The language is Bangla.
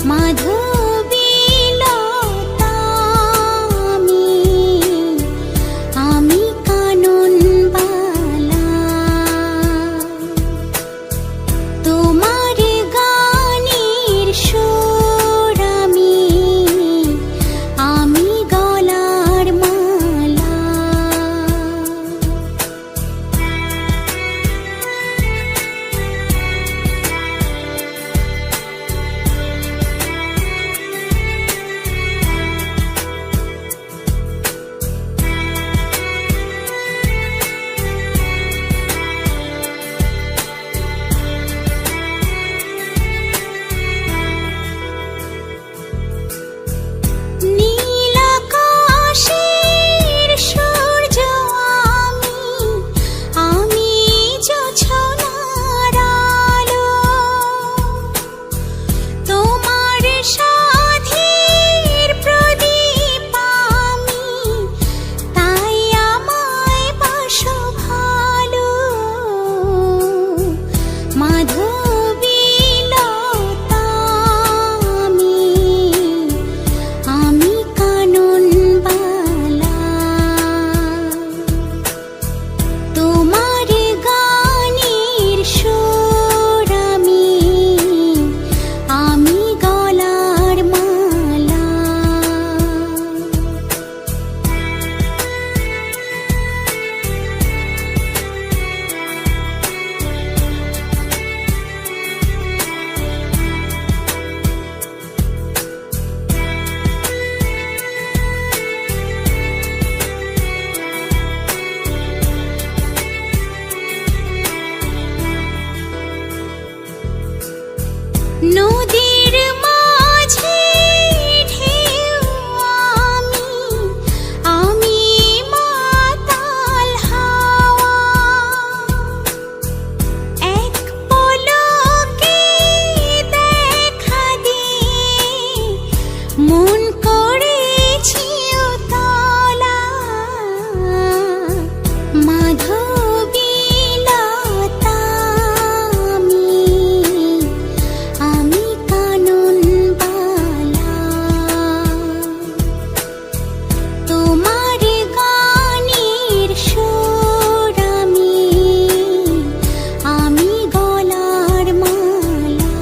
মাধবীলতা আমি কানন বালা, তোমার গানের সুর আমি গলার মালা। নীল আকাশের সূর্য আমি জোছনার আলো, তোমার সাধের প্রদীপ আমি, তাই আমায় বাসো ভালো। মাধবীলতা আমি কানন বালা, তোমার গানের সুর আমি গলার মালা। নদীর মাঝে ঢেউ আমি মাতাল হাওয়া, এক পলকে দেখা দিয়ে মন করেছি উতলা। মাধবীলতা আমি কানন বালা, তোমার গানের সুর আমি গলার মালা।